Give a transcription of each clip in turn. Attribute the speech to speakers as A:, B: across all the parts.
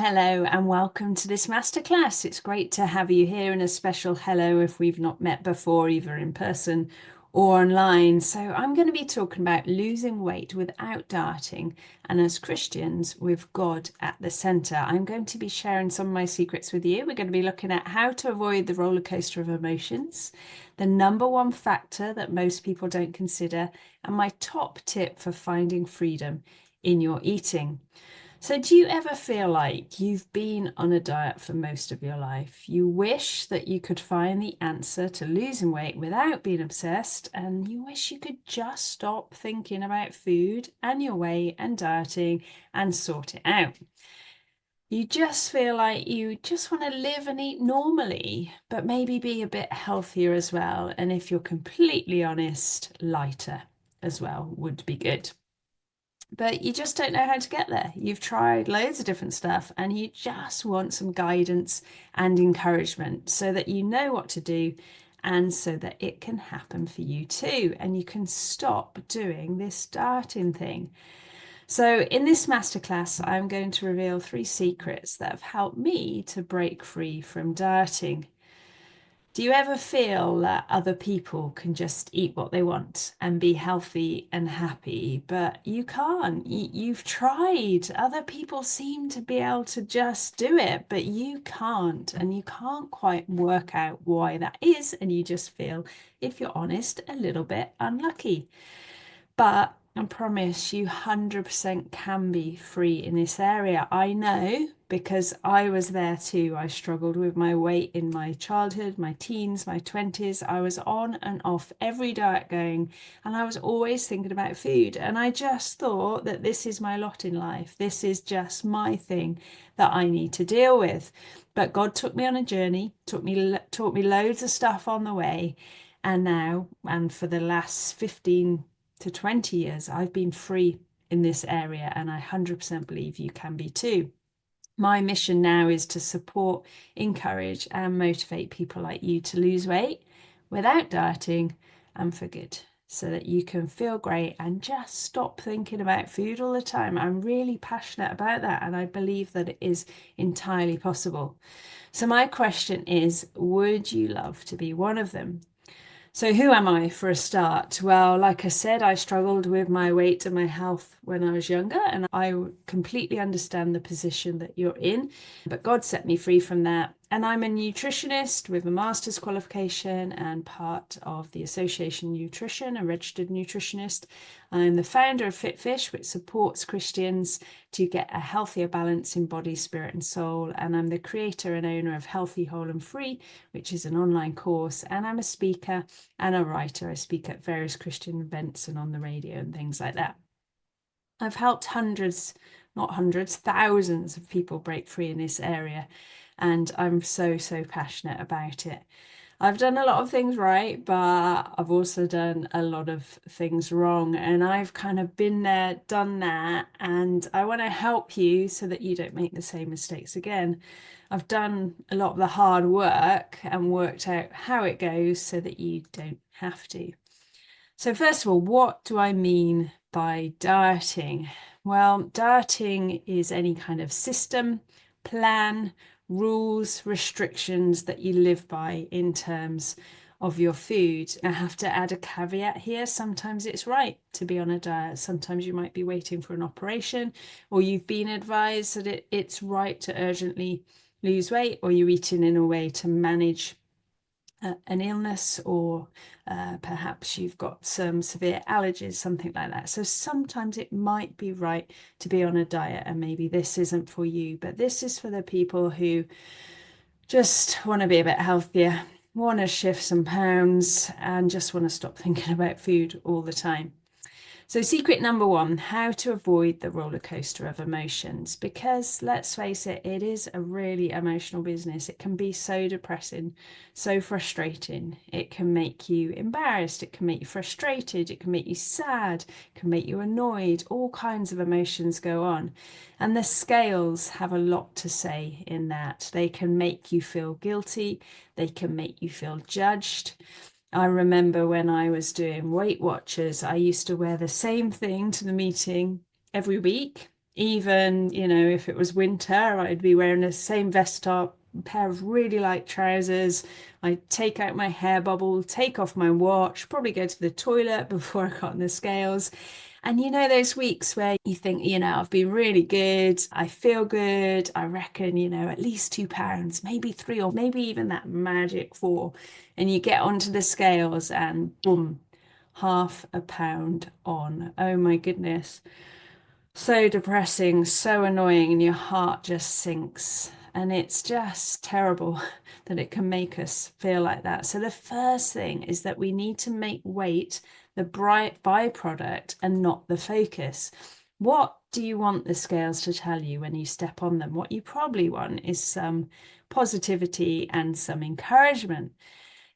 A: Hello and welcome to this masterclass. It's great to have you here, and a special hello if we've not met before, either in person or online. So, I'm going to be talking about losing weight without dieting, and as Christians, with God at the center. I'm going to be sharing some of my secrets with you. We're going to be looking at how to avoid the roller coaster of emotions, the number one factor that most people don't consider, and my top tip for finding freedom in your eating. So, do you ever feel like you've been on a diet for most of your life? You wish that you could find the answer to losing weight without being obsessed, and you wish you could just stop thinking about food and your weight and dieting and sort it out. You just feel like you just want to live and eat normally, but maybe be a bit healthier as well. And if you're completely honest, lighter as well would be good, but you just don't know how to get there. You've tried loads of different stuff and you just want some guidance and encouragement so that you know what to do and so that it can happen for you too. And you can stop doing this dieting thing. So, in this masterclass, I'm going to reveal 3 secrets that have helped me to break free from dieting. Do you ever feel that other people can just eat what they want and be healthy and happy, but you can't? You've tried. Other people seem to be able to just do it, but you can't. And you can't quite work out why that is. And you just feel, if you're honest, a little bit unlucky. But I promise you 100% can be free in this area. I know because I was there too. I struggled with my weight in my childhood, my teens, my 20s. I was on and off every diet going, and I was always thinking about food. And I just thought that this is my lot in life. This is just my thing that I need to deal with. But God took me on a journey, taught me loads of stuff on the way. And now, and for the last 15 to 20 years, I've been free in this area, and I 100% believe you can be too. My mission now is to support, encourage, and motivate people like you to lose weight without dieting and for good, so that you can feel great and just stop thinking about food all the time. I'm really passionate about that, and I believe that it is entirely possible. So, my question is, would you love to be one of them? So, who am I for a start? Well, like I said, I struggled with my weight and my health when I was younger, and I completely understand the position that you're in. But God set me free from that. And I'm a nutritionist with a master's qualification and part of the Association Nutrition, a registered nutritionist. I'm the founder of FitFish, which supports Christians to get a healthier balance in body, spirit, and soul. And I'm the creator and owner of Healthy, Whole, and Free, which is an online course. And I'm a speaker and a writer. I speak at various Christian events and on the radio and things like that. I've helped hundreds, not hundreds, thousands of people break free in this area, and I'm so passionate about it. I've done a lot of things right, but I've also done a lot of things wrong, and I've kind of been there, done that, and I want to help you so that you don't make the same mistakes again. I've done a lot of the hard work and worked out how it goes so that you don't have to. So, first of all, what do I mean by dieting? Well, dieting is any kind of system, plan, rules, restrictions that you live by in terms of your food. I have to add a caveat here. Sometimes it's right to be on a diet. Sometimes you might be waiting for an operation, or you've been advised that it's right to urgently lose weight, or you're eating in a way to manage an illness, or perhaps you've got some severe allergies, something like that. So sometimes it might be right to be on a diet, and maybe this isn't for you, but this is for the people who just want to be a bit healthier, want to shift some pounds, and just want to stop thinking about food all the time. So, secret number one, how to avoid the roller coaster of emotions. Because let's face it, it is a really emotional business. It can be so depressing, so frustrating. It can make you embarrassed. It can make you frustrated. It can make you sad. It can make you annoyed. All kinds of emotions go on. And the scales have a lot to say in that. They can make you feel guilty. They can make you feel judged. I remember when I was doing Weight Watchers, I used to wear the same thing to the meeting every week, Even, if it was winter, I'd be wearing the same vest top, a pair of really light trousers. I'd take out my hair bubble, take off my watch, probably go to the toilet before I got on the scales. And those weeks where you think, I've been really good, I feel good, I reckon, at least 2 pounds, maybe three, or maybe even that magic four. And you get onto the scales and boom, half a pound on. Oh my goodness. So depressing, so annoying, and your heart just sinks. And it's just terrible that it can make us feel like that. So the first thing is that we need to make weight the bright byproduct and not the focus. What do you want the scales to tell you when you step on them? What you probably want is some positivity and some encouragement.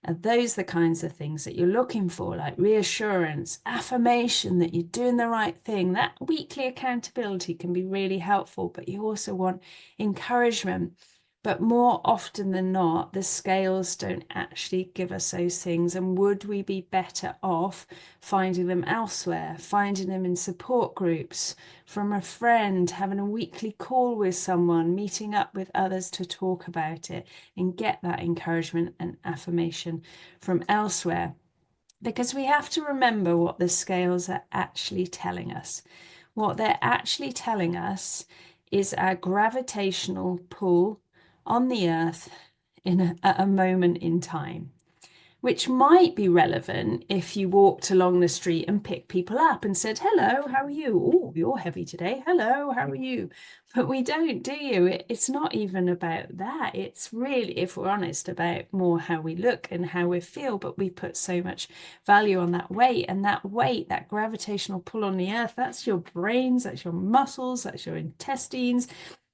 A: And those are the kinds of things that you're looking for, like reassurance, affirmation that you're doing the right thing. That weekly accountability can be really helpful, but you also want encouragement. But more often than not, the scales don't actually give us those things. And would we be better off finding them elsewhere, finding them in support groups, from a friend, having a weekly call with someone, meeting up with others to talk about it and get that encouragement and affirmation from elsewhere? Because we have to remember what the scales are actually telling us. What they're actually telling us is our gravitational pull on the earth at a moment in time, which might be relevant if you walked along the street and picked people up and said, "Hello, how are you? Oh, you're heavy today. Hello, how are you?" But we don't, do you? It's not even about that. It's really, if we're honest, about more how we look and how we feel. But we put so much value on that weight, and that weight, that gravitational pull on the earth, that's your brains, that's your muscles, that's your intestines.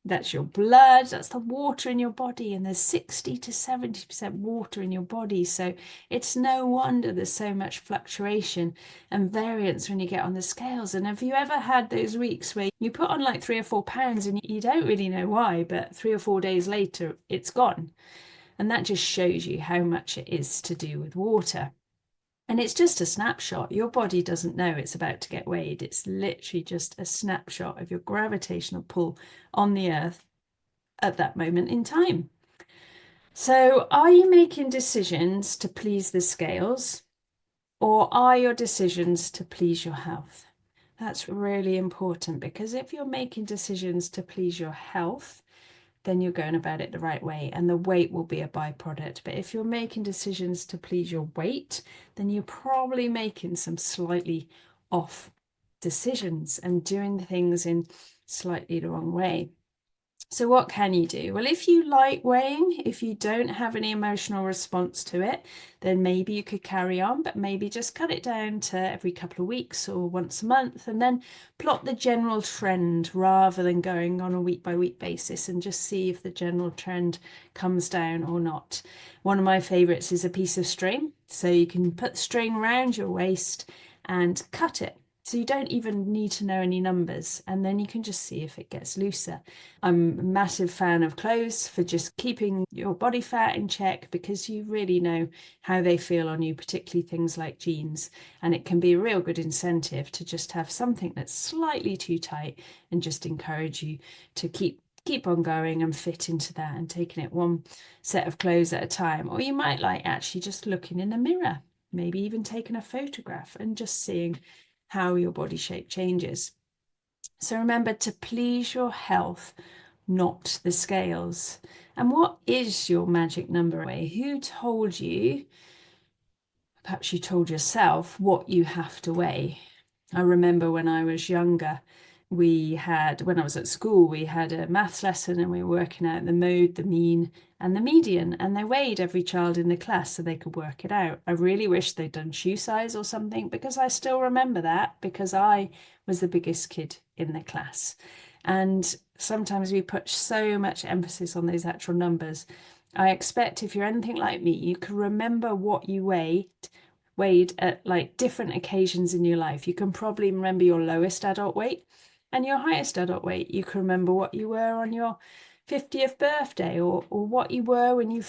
A: That's your blood, that's the water in your body, and there's 60 to 70% water in your body. So it's no wonder there's so much fluctuation and variance when you get on the scales. And have you ever had those weeks where you put on like 3 or 4 pounds and you don't really know why, but 3 or 4 days later it's gone? And that just shows you how much it is to do with water. And it's just a snapshot. Your body doesn't know it's about to get weighed. It's literally just a snapshot of your gravitational pull on the earth at that moment in time. So, are you making decisions to please the scales, or are your decisions to please your health? That's really important, because if you're making decisions to please your health, then you're going about it the right way, and the weight will be a byproduct. But if you're making decisions to please your weight, then you're probably making some slightly off decisions and doing things in slightly the wrong way. So what can you do? Well, if you like weighing, if you don't have any emotional response to it, then maybe you could carry on, but maybe just cut it down to every couple of weeks or once a month, and then plot the general trend rather than going on a week by week basis, and just see if the general trend comes down or not. One of my favorites is a piece of string. So you can put the string around your waist and cut it. So you don't even need to know any numbers, and then you can just see if it gets looser. I'm a massive fan of clothes for just keeping your body fat in check, because you really know how they feel on you, particularly things like jeans. And it can be a real good incentive to just have something that's slightly too tight and just encourage you to keep on going and fit into that and taking it one set of clothes at a time. Or you might like actually just looking in the mirror, maybe even taking a photograph and just seeing how your body shape changes. So remember to please your health, not the scales. And what is your magic number? Who told you, perhaps you told yourself, what you have to weigh? I remember when I was younger, when I was at school, we had a maths lesson and we were working out the mode, the mean, and the median, and they weighed every child in the class so they could work it out. I really wish they'd done shoe size or something, because I still remember that, because I was the biggest kid in the class. And sometimes we put so much emphasis on those actual numbers. I expect if you're anything like me, you can remember what you weighed at like different occasions in your life. You can probably remember your lowest adult weight and your highest adult weight. You can remember what you were on your 50th birthday, or what you were when you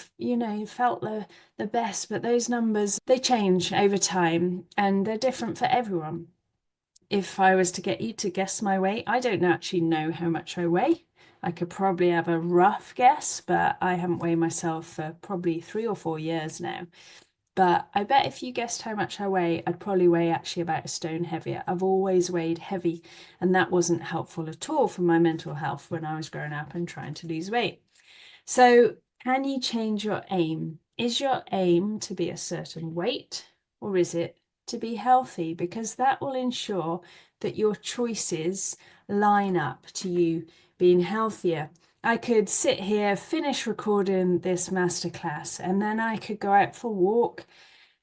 A: felt the best. But those numbers, they change over time and they're different for everyone. if I was to get you to guess my weight, I don't actually know how much I weigh. I could probably have a rough guess, but I haven't weighed myself for probably 3 or 4 years now. But I bet if you guessed how much I weigh, I'd probably weigh actually about a stone heavier. I've always weighed heavy, and that wasn't helpful at all for my mental health when I was growing up and trying to lose weight. So, can you change your aim? Is your aim to be a certain weight, or is it to be healthy? Because that will ensure that your choices line up to you being healthier. I could sit here, finish recording this masterclass, and then I could go out for a walk,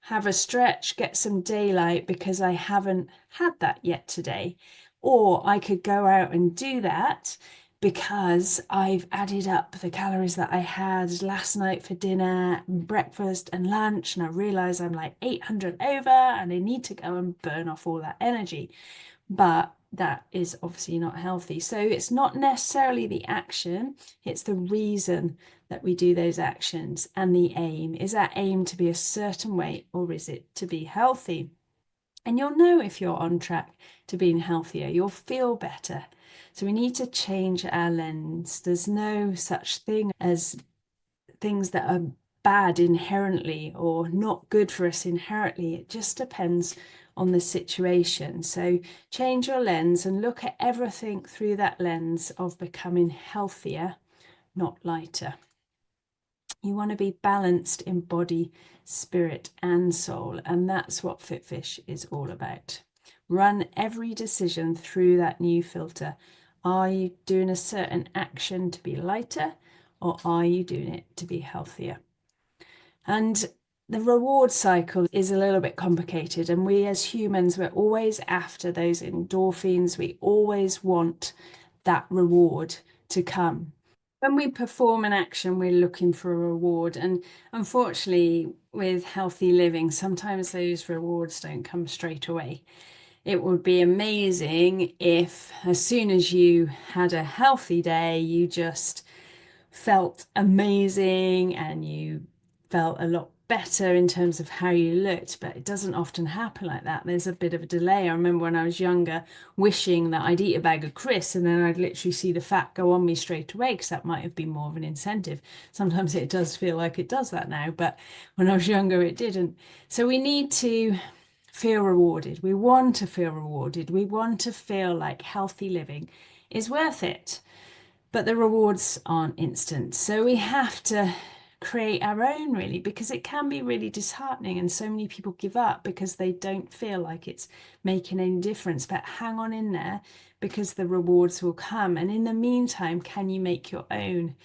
A: have a stretch, get some daylight because I haven't had that yet today. Or I could go out and do that because I've added up the calories that I had last night for dinner, breakfast, and lunch, and I realize I'm like 800 over and I need to go and burn off all that energy. But that is obviously not healthy. So it's not necessarily the action, it's the reason that we do those actions and the aim. Is that aim to be a certain weight or is it to be healthy? And you'll know if you're on track to being healthier, you'll feel better. So we need to change our lens. There's no such thing as things that are bad inherently or not good for us inherently. It just depends on the situation. So change your lens and look at everything through that lens of becoming healthier, not lighter. You want to be balanced in body, spirit, and soul. And that's what FitFish is all about. Run every decision through that new filter. Are you doing a certain action to be lighter, or are you doing it to be healthier? And the reward cycle is a little bit complicated. And we as humans, we're always after those endorphins. We always want that reward to come. When we perform an action, we're looking for a reward. And unfortunately, with healthy living, sometimes those rewards don't come straight away. It would be amazing if, as soon as you had a healthy day, you just felt amazing and you felt a lot better in terms of how you looked, but it doesn't often happen like that. There's a bit of a delay. I remember when I was younger wishing that I'd eat a bag of crisps and then I'd literally see the fat go on me straight away because that might have been more of an incentive. Sometimes it does feel like it does that now, but when I was younger it didn't. So we need to feel rewarded. We want to feel rewarded. We want to feel like healthy living is worth it. But the rewards aren't instant. So we have to create our own, really, because it can be really disheartening. And so many people give up because they don't feel like it's making any difference. But hang on in there because the rewards will come. And in the meantime, can you make your own?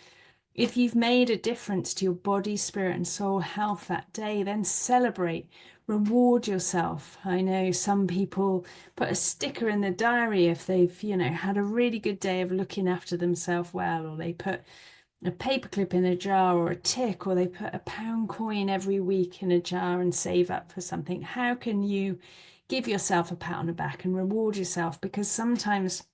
A: If you've made a difference to your body, spirit, and soul health that day, then celebrate, reward yourself. I know some people put a sticker in the diary if they've, had a really good day of looking after themselves well, or they put a paperclip in a jar or a tick, or they put a pound coin every week in a jar and save up for something. How can you give yourself a pat on the back and reward yourself? Because sometimes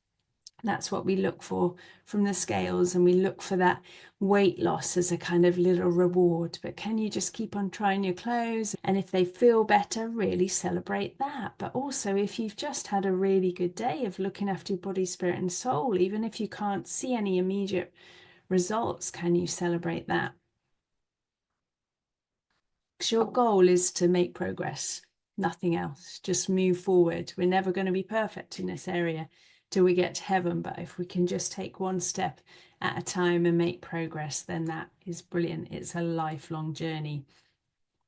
A: that's what we look for from the scales, and we look for that weight loss as a kind of little reward. But can you just keep on trying your clothes? And if they feel better, really celebrate that. But also, if you've just had a really good day of looking after your body, spirit, and soul, even if you can't see any immediate results, can you celebrate that? Because your goal is to make progress, nothing else. Just move forward. We're never going to be perfect in this area till we get to heaven, but if we can just take one step at a time and make progress, then that is brilliant. It's a lifelong journey.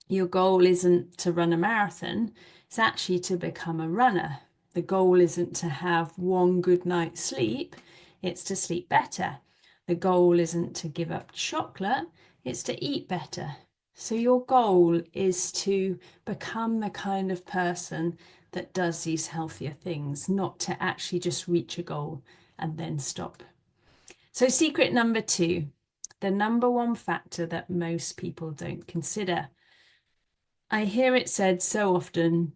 A: Your goal isn't to run a marathon, it's actually to become a runner. The goal isn't to have one good night's sleep, it's to sleep better. The goal isn't to give up chocolate, it's to eat better. So your goal is to become the kind of person that does these healthier things, not to actually just reach a goal and then stop. So secret number 2, the number one factor that most people don't consider. I hear it said so often,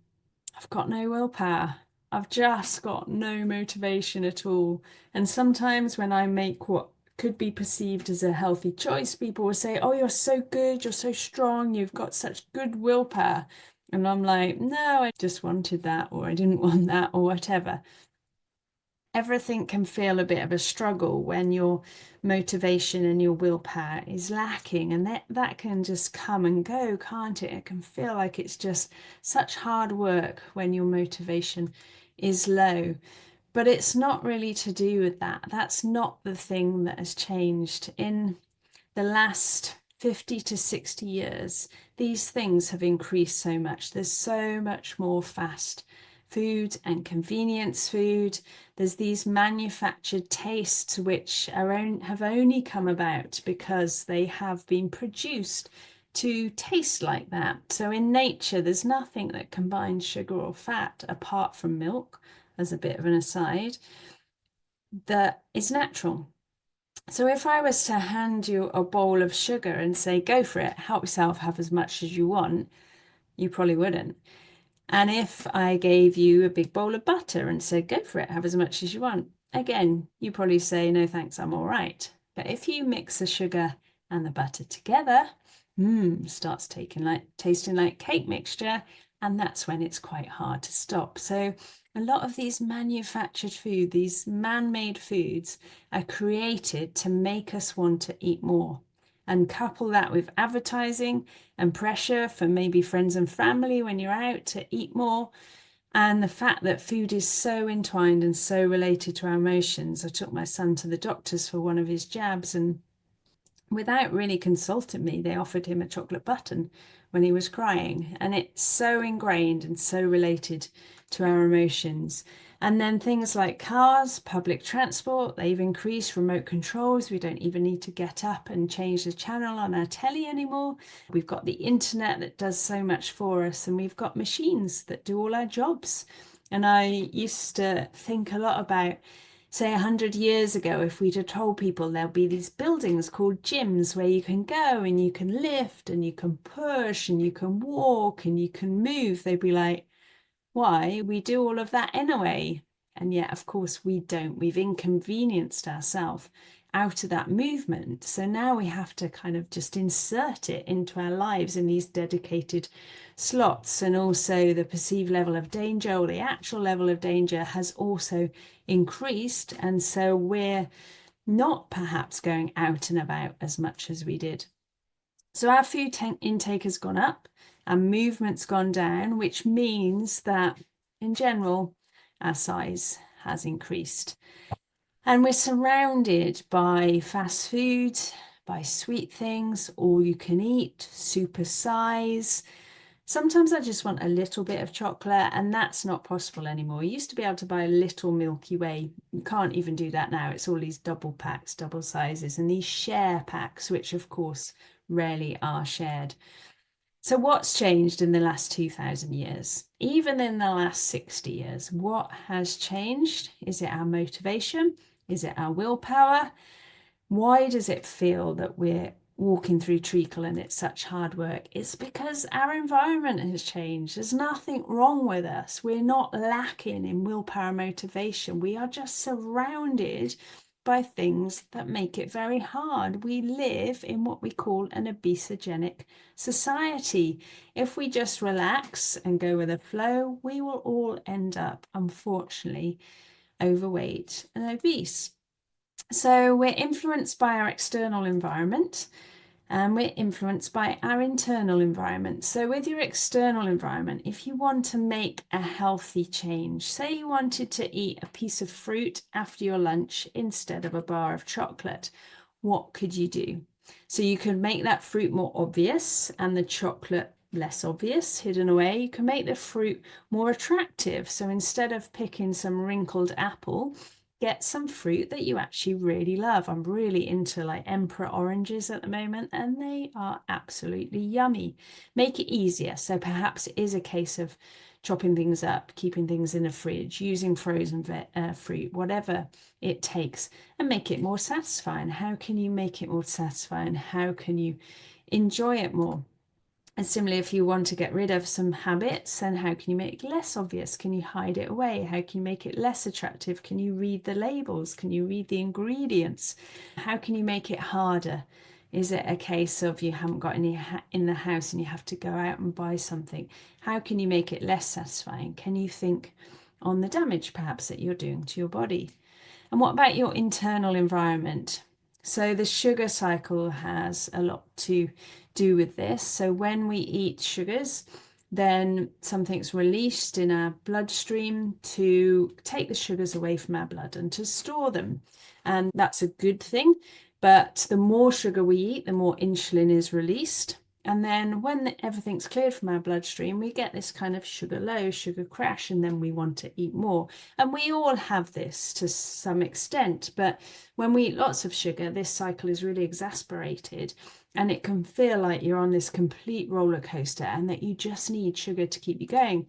A: I've got no willpower. I've just got no motivation at all. And sometimes when I make what could be perceived as a healthy choice, people will say, oh, you're so good, you're so strong, you've got such good willpower. And I'm like, no, I just wanted that, or I didn't want that, or whatever. Everything can feel a bit of a struggle when your motivation and your willpower is lacking, and that can just come and go, can't it? It can feel like it's just such hard work when your motivation is low. But it's not really to do with that. That's not the thing that has changed. In the last 50 to 60 years, these things have increased so much. There's so much more fast food and convenience food. There's these manufactured tastes which have only come about because they have been produced to taste like that. So in nature, there's nothing that combines sugar or fat apart from milk, as a bit of an aside, that is natural. So if I was to hand you a bowl of sugar and say, go for it, help yourself, have as much as you want, you probably wouldn't. And if I gave you a big bowl of butter and said, go for it, have as much as you want, again, you probably say, no, thanks, I'm all right. But if you mix the sugar and the butter together, starts tasting like cake mixture, and that's when it's quite hard to stop. So a lot of these manufactured food, these man-made foods, are created to make us want to eat more. And couple that with advertising and pressure for maybe friends and family when you're out to eat more. And the fact that food is so entwined and so related to our emotions. I took my son to the doctors for one of his jabs, and without really consulting me, they offered him a chocolate button when he was crying. And it's so ingrained and so related to our emotions. And then things like cars, public transport, they've increased remote controls. We don't even need to get up and change the channel on our telly anymore. We've got the internet that does so much for us, and we've got machines that do all our jobs. And I used to think a lot about, say, 100 years ago, if we'd have told people there'll be these buildings called gyms where you can go and you can lift and you can push and you can walk and you can move, they'd be like, why? We do all of that anyway. And yet, of course, we don't. We've inconvenienced ourselves out of that movement. So now we have to kind of just insert it into our lives in these dedicated slots. And also the perceived level of danger, or the actual level of danger, has also increased. And so we're not perhaps going out and about as much as we did. So our food intake has gone up and movement's gone down, which means that in general, our size has increased. And we're surrounded by fast food, by sweet things, all you can eat, super size. Sometimes I just want a little bit of chocolate, and that's not possible anymore. You used to be able to buy a little Milky Way. You can't even do that now. It's all these double packs, double sizes, and these share packs, which of course rarely are shared. So what's changed in the last 2000 years? Even in the last 60 years, what has changed? Is it our motivation? Is it our willpower? Why does it feel that we're walking through treacle and it's such hard work? It's because our environment has changed. There's nothing wrong with us. We're not lacking in willpower motivation. We are just surrounded by things that make it very hard. We live in what we call an obesogenic society. If we just relax and go with the flow, we will all end up, unfortunately, overweight and obese. So we're influenced by our external environment, and we're influenced by our internal environment. So with your external environment, if you want to make a healthy change, say you wanted to eat a piece of fruit after your lunch instead of a bar of chocolate, what could you do? So you could make that fruit more obvious and the chocolate less obvious, hidden away. You can make the fruit more attractive. So instead of picking some wrinkled apple, get some fruit that you actually really love. I'm really into like Emperor oranges at the moment, and they are absolutely yummy. Make it easier. So perhaps it is a case of chopping things up, keeping things in the fridge, using frozen fruit, whatever it takes, and make it more satisfying. How can you make it more satisfying? How can you enjoy it more? And similarly, if you want to get rid of some habits, then how can you make it less obvious? Can you hide it away? How can you make it less attractive? Can you read the labels? Can you read the ingredients? How can you make it harder? Is it a case of you haven't got any in the house and you have to go out and buy something? How can you make it less satisfying? Can you think on the damage perhaps that you're doing to your body? And what about your internal environment? So the sugar cycle has a lot to do with this. So when we eat sugars, then something's released in our bloodstream to take the sugars away from our blood and to store them. And that's a good thing. But the more sugar we eat, the more insulin is released. And then when everything's cleared from our bloodstream, we get this kind of sugar low, sugar crash, and then we want to eat more. And we all have this to some extent. But when we eat lots of sugar, this cycle is really exasperated. And it can feel like you're on this complete roller coaster and that you just need sugar to keep you going.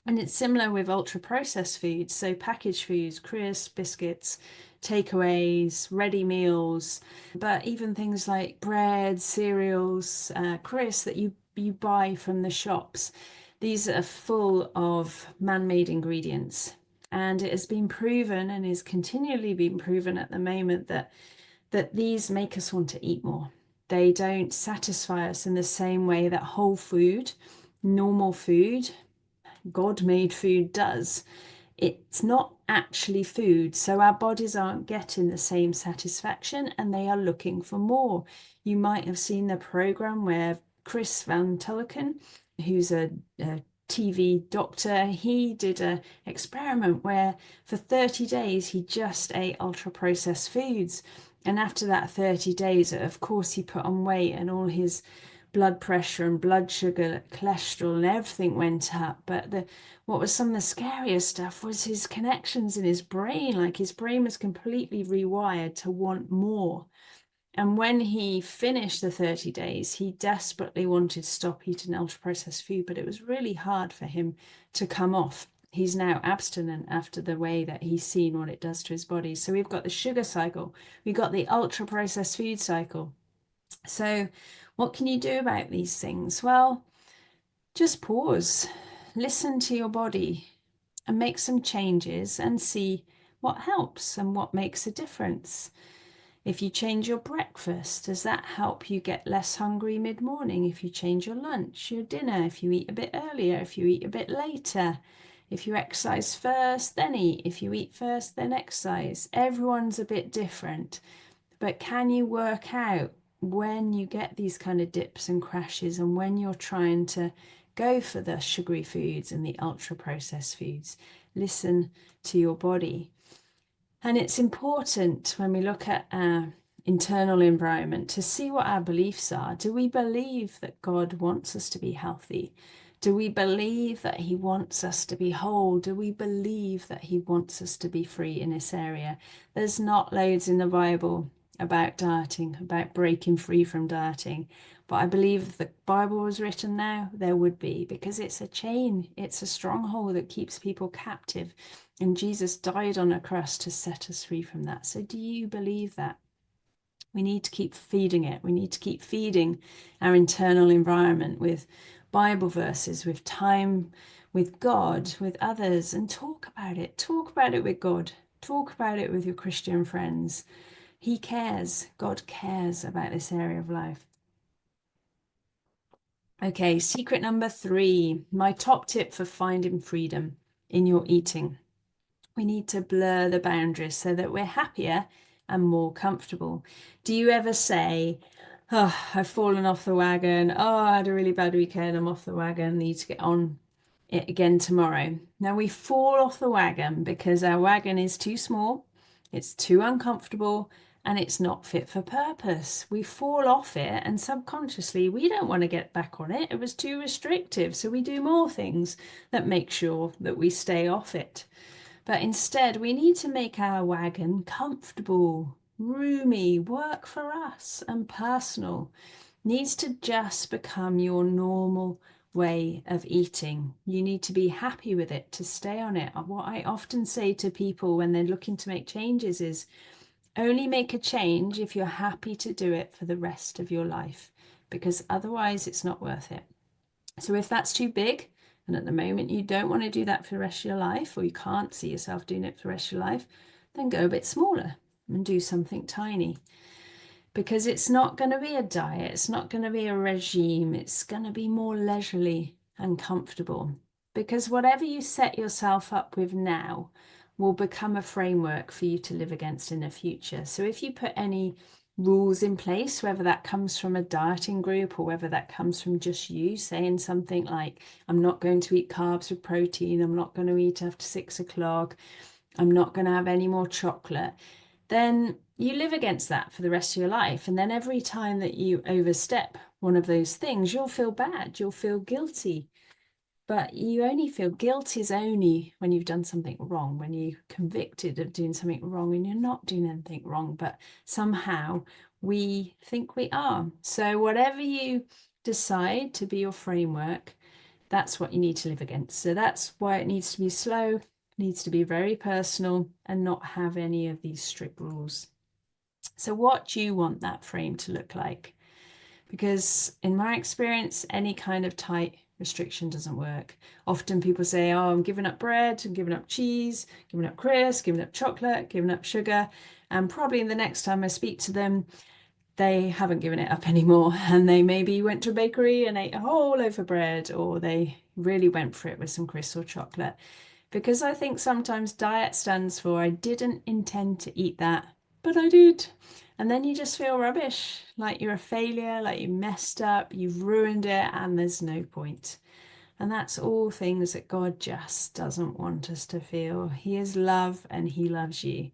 A: And it's similar with ultra processed foods, so packaged foods, crisps, biscuits, takeaways, ready meals, but even things like bread, cereals, crisps that you buy from the shops. These are full of man-made ingredients. And it has been proven and is continually being proven at the moment that these make us want to eat more. They don't satisfy us in the same way that whole food, normal food, God-made food does. It's not actually food, so our bodies aren't getting the same satisfaction and they are looking for more. You might have seen the program where Chris Van Tulleken, who's a TV doctor, he did an experiment where for 30 days he just ate ultra processed foods. And after that 30 days, of course, he put on weight and all his blood pressure and blood sugar, cholesterol, and everything went up. But what was some of the scariest stuff was his connections in his brain. Like his brain was completely rewired to want more. And when he finished the 30 days, he desperately wanted to stop eating ultra processed food, but it was really hard for him to come off. He's now abstinent after the way that he's seen what it does to his body. So we've got the sugar cycle, we've got the ultra processed food cycle. So what can you do about these things? Well, just pause, listen to your body and make some changes and see what helps and what makes a difference. If you change your breakfast, does that help you get less hungry mid-morning? If you change your lunch, your dinner, if you eat a bit earlier, if you eat a bit later, if you exercise first, then eat. If you eat first, then exercise. Everyone's a bit different. But can you work out when you get these kind of dips and crashes and when you're trying to go for the sugary foods and the ultra processed foods? Listen to your body. And it's important when we look at our internal environment to see what our beliefs are. Do we believe that God wants us to be healthy? Do we believe that He wants us to be whole? Do we believe that He wants us to be free in this area? There's not loads in the Bible about dieting, about breaking free from dieting. But I believe if the Bible was written now, there would be, because it's a chain, it's a stronghold that keeps people captive. And Jesus died on a cross to set us free from that. So do you believe that? We need to keep feeding it. We need to keep feeding our internal environment with Bible verses, with time with God, with others, and talk about it. Talk about it with God. Talk about it with your Christian friends. He cares. God cares about this area of life. Okay, secret number 3, my top tip for finding freedom in your eating. We need to blur the boundaries so that we're happier and more comfortable. Do you ever say, oh, I've fallen off the wagon. Oh, I had a really bad weekend. I'm off the wagon. Need to get on it again tomorrow. Now we fall off the wagon because our wagon is too small, it's too uncomfortable, and it's not fit for purpose. We fall off it, and subconsciously, we don't want to get back on it. It was too restrictive. So we do more things that make sure that we stay off it. But instead, we need to make our wagon comfortable, roomy, work for us, and personal. Needs to just become your normal way of eating. You need to be happy with it to stay on it. What I often say to people when they're looking to make changes is only make a change if you're happy to do it for the rest of your life, because otherwise it's not worth it. So if that's too big, and at the moment you don't want to do that for the rest of your life, or you can't see yourself doing it for the rest of your life, then go a bit smaller and do something tiny. because it's not going to be a diet, it's not going to be a regime, it's going to be more leisurely and comfortable. Because whatever you set yourself up with now will become a framework for you to live against in the future. So if you put any rules in place, whether that comes from a dieting group or whether that comes from just you saying something like, I'm not going to eat carbs with protein, I'm not going to eat after 6 o'clock, I'm not going to have any more chocolate, then you live against that for the rest of your life. And then every time that you overstep one of those things, you'll feel bad, you'll feel guilty. But you only feel guilt is only when you've done something wrong, when you're convicted of doing something wrong and you're not doing anything wrong, but somehow we think we are. So whatever you decide to be your framework, that's what you need to live against. So that's why it needs to be slow, needs to be very personal, and not have any of these strict rules. So what do you want that frame to look like? Because in my experience, any kind of tight restriction doesn't work. Often people say, oh, I'm giving up bread, I'm giving up cheese, giving up crisps, giving up chocolate, giving up sugar. And probably the next time I speak to them, they haven't given it up anymore. And they maybe went to a bakery and ate a whole loaf of bread, or they really went for it with some crisps or chocolate. Because I think sometimes diet stands for I didn't intend to eat that, but I did. And then you just feel rubbish, like you're a failure, like you messed up, you've ruined it, and there's no point. And that's all things that God just doesn't want us to feel. He is love and He loves you.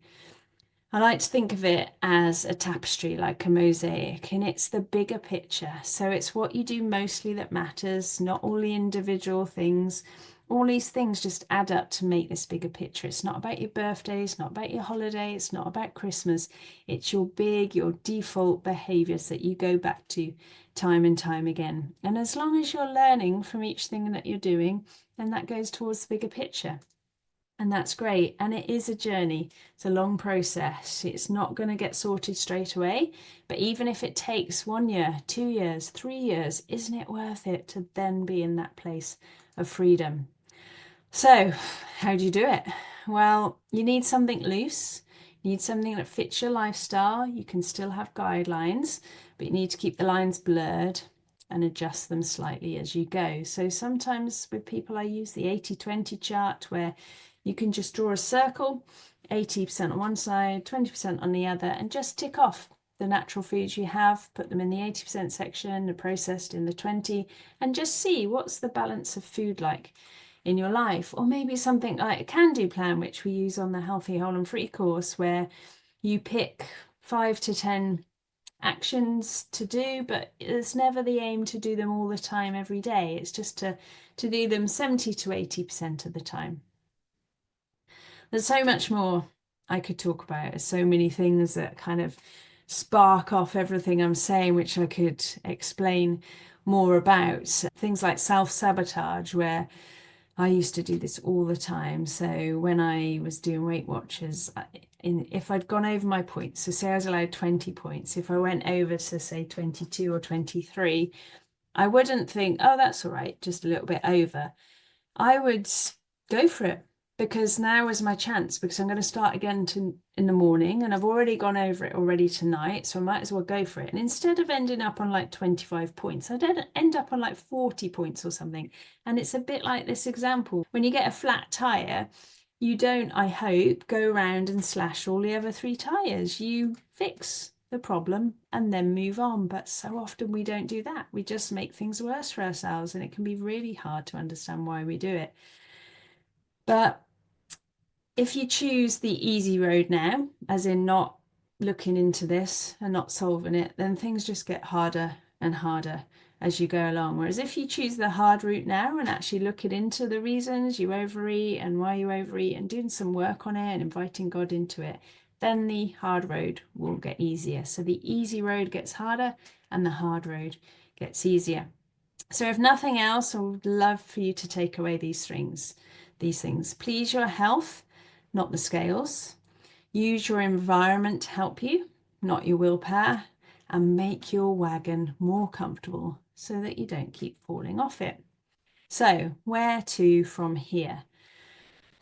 A: I like to think of it as a tapestry, like a mosaic, and it's the bigger picture. So it's what you do mostly that matters, not all the individual things. All these things just add up to make this bigger picture. It's not about your birthday, it's not about your holiday, it's not about Christmas. It's your default behaviors that you go back to time and time again. And as long as you're learning from each thing that you're doing, then that goes towards the bigger picture. And that's great. And it is a journey. It's a long process. It's not going to get sorted straight away. But even if it takes 1 year, 2 years, 3 years, isn't it worth it to then be in that place of freedom? So, how do you do it? Well, you need something loose. You need something that fits your lifestyle. You can still have guidelines, but you need to keep the lines blurred and adjust them slightly as you go. So sometimes with people, I use the 80-20 chart where you can just draw a circle, 80% on one side, 20% on the other, and just tick off the natural foods you have, put them in the 80% section, the processed in the 20, and just see what's the balance of food like in your life. Or maybe something like a can-do plan, which we use on the Healthy, Whole and Free course, where you pick 5 to 10 actions to do, but it's never the aim to do them all the time every day. It's just to do them 70 to 80% of the time. There's so much more I could talk about. There's so many things that kind of spark off everything I'm saying, which I could explain more about. Things like self-sabotage, where I used to do this all the time. So when I was doing Weight Watchers, if I'd gone over my points, so say I was allowed 20 points, if I went over to say 22 or 23, I wouldn't think, oh, that's all right, just a little bit over. I would go for it, because now is my chance, because I'm going to start again in the morning and I've already gone over it already tonight, so I might as well go for it. And instead of ending up on like 25 points, I did end up on like 40 points or something. And it's a bit like this example. When you get a flat tire, you don't, I hope, go around and slash all the other three tires. You fix the problem and then move on. But so often we don't do that. We just make things worse for ourselves, and it can be really hard to understand why we do it. But if you choose the easy road now, as in not looking into this and not solving it, then things just get harder and harder as you go along. Whereas if you choose the hard route now and actually looking into the reasons you overeat and why you overeat and doing some work on it and inviting God into it, then the hard road will get easier. So the easy road gets harder and the hard road gets easier. So if nothing else, I would love for you to take away these things. Please your health, not the scales. Use your environment to help you, not your willpower, and make your wagon more comfortable so that you don't keep falling off it. So where to from here?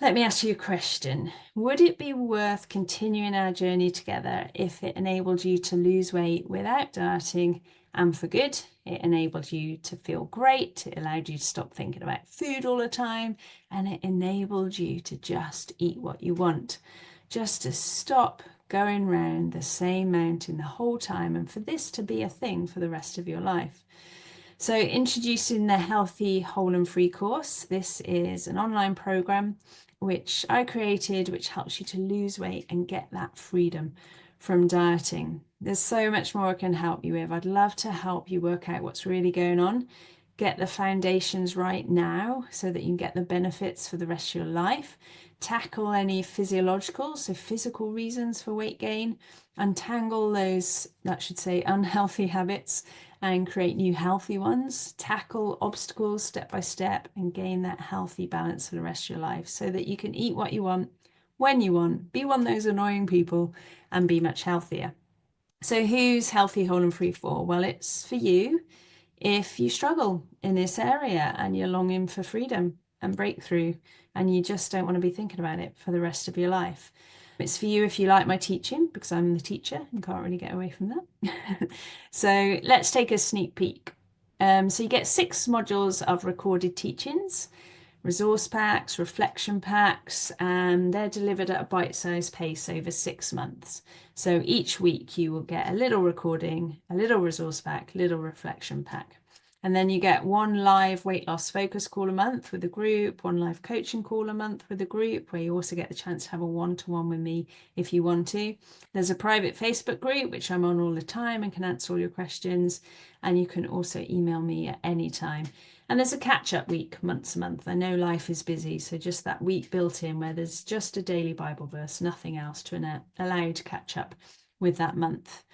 A: Let me ask you a question. Would it be worth continuing our journey together if it enabled you to lose weight without dieting and for good? It enabled you to feel great. It allowed you to stop thinking about food all the time. And it enabled you to just eat what you want. Just to stop going round the same mountain the whole time and for this to be a thing for the rest of your life. So, introducing the Healthy, Whole and Free course. This is an online program which I created, which helps you to lose weight and get that freedom from dieting. There's so much more I can help you with. I'd love to help you work out what's really going on, get the foundations right now so that you can get the benefits for the rest of your life, tackle any physiological, so physical reasons for weight gain, untangle those, that should say, unhealthy habits and create new healthy ones, tackle obstacles step by step and gain that healthy balance for the rest of your life so that you can eat what you want, when you want, be one of those annoying people and be much healthier. So who's Healthy, Whole and Free for? Well, it's for you if you struggle in this area and you're longing for freedom and breakthrough and you just don't want to be thinking about it for the rest of your life. It's for you if you like my teaching, because I'm the teacher and can't really get away from that. So let's take a sneak peek. So you get 6 modules of recorded teachings, resource packs, reflection packs, and they're delivered at a bite-sized pace over 6 months. So each week you will get a little recording, a little resource pack, little reflection pack. And then you get 1 live weight loss focus call a month with a group, 1 live coaching call a month with a group, where you also get the chance to have a one-to-one with me if you want to. There's a private Facebook group, which I'm on all the time and can answer all your questions. And you can also email me at any time. And there's a catch-up week once a month. I know life is busy, so just that week built in where there's just a daily Bible verse, nothing else to allow you to catch up with that month.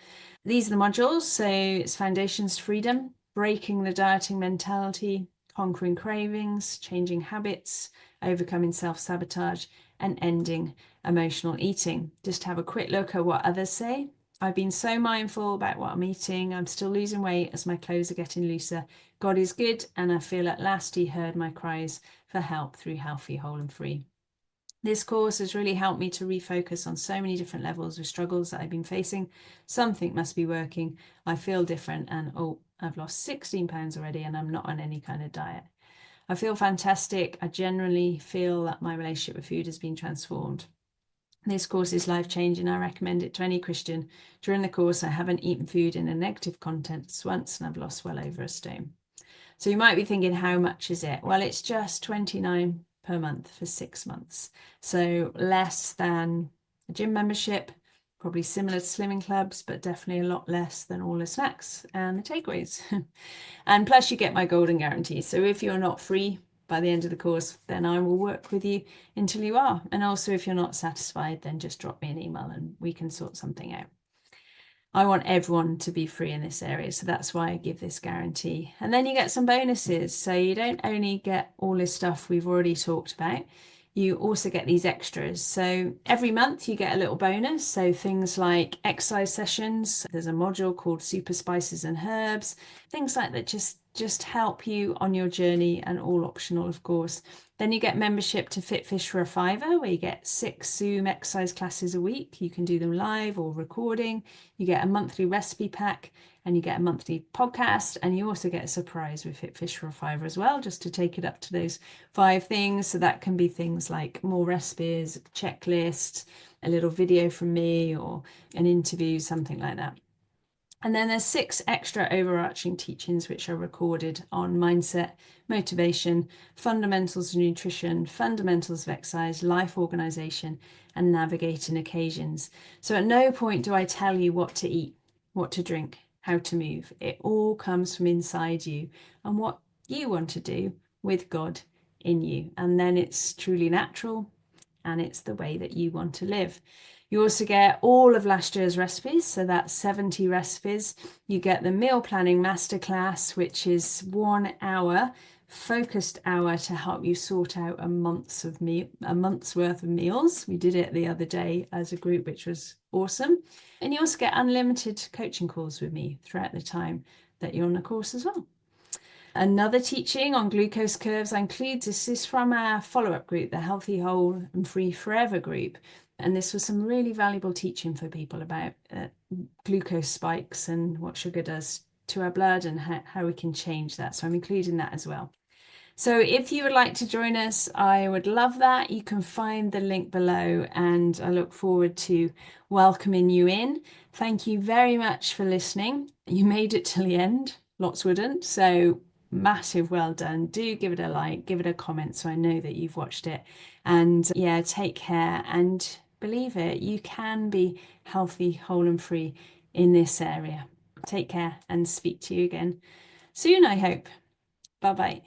A: These are the modules. So it's Foundations to Freedom, Breaking the Dieting Mentality, Conquering Cravings, Changing Habits, Overcoming Self-Sabotage, and Ending Emotional Eating. Just have a quick look at what others say. I've been so mindful about what I'm eating. I'm still losing weight as my clothes are getting looser. God is good, and I feel at last He heard my cries for help through Healthy, Whole and Free. This course has really helped me to refocus on so many different levels with struggles that I've been facing. Something must be working. I feel different, and oh, I've lost 16 pounds already and I'm not on any kind of diet. I feel fantastic. I generally feel that my relationship with food has been transformed. This course is life-changing. I recommend it to any Christian. During the course, I haven't eaten food in a negative context once and I've lost well over a stone. So you might be thinking, how much is it? Well, it's just $29 per month for 6 months. So less than a gym membership, probably similar to Slimming Clubs, but definitely a lot less than all the snacks and the takeaways. And plus you get my golden guarantee. So if you're not free by the end of the course, then I will work with you until you are. And also if you're not satisfied, then just drop me an email and we can sort something out. I want everyone to be free in this area, so that's why I give this guarantee. And then you get some bonuses. So you don't only get all this stuff we've already talked about, you also get these extras. So every month you get a little bonus. So things like exercise sessions, there's a module called Super Spices and Herbs, things like that just help you on your journey, and all optional, of course. Then you get membership to Fit Fish for a fiver, where you get 6 Zoom exercise classes a week. You can do them live or recording. You get a monthly recipe pack and you get a monthly podcast. And you also get a surprise with Fit Fish for a fiver as well, just to take it up to those 5 things. So that can be things like more recipes, checklists, a little video from me, or an interview, something like that. And then there's 6 extra overarching teachings which are recorded on mindset, motivation, fundamentals of nutrition, fundamentals of exercise, life organization, and navigating occasions. So at no point do I tell you what to eat, what to drink, how to move. It all comes from inside you and what you want to do with God in you. And then it's truly natural and it's the way that you want to live. You also get all of last year's recipes, so that's 70 recipes. You get the meal planning masterclass, which is 1 hour, focused hour to help you sort out a month's worth of meals. We did it the other day as a group, which was awesome. And you also get unlimited coaching calls with me throughout the time that you're on the course as well. Another teaching on glucose curves I include, this is from our follow-up group, the Healthy, Whole and Free Forever group. And this was some really valuable teaching for people about glucose spikes and what sugar does to our blood and how we can change that. So I'm including that as well. So if you would like to join us, I would love that. You can find the link below, and I look forward to welcoming you in. Thank you very much for listening. You made it till the end. Lots wouldn't. So massive well done. Do give it a like, give it a comment so I know that you've watched it. And yeah, take care and believe it, you can be healthy, whole and free in this area. Take care and speak to you again soon, I hope. Bye bye.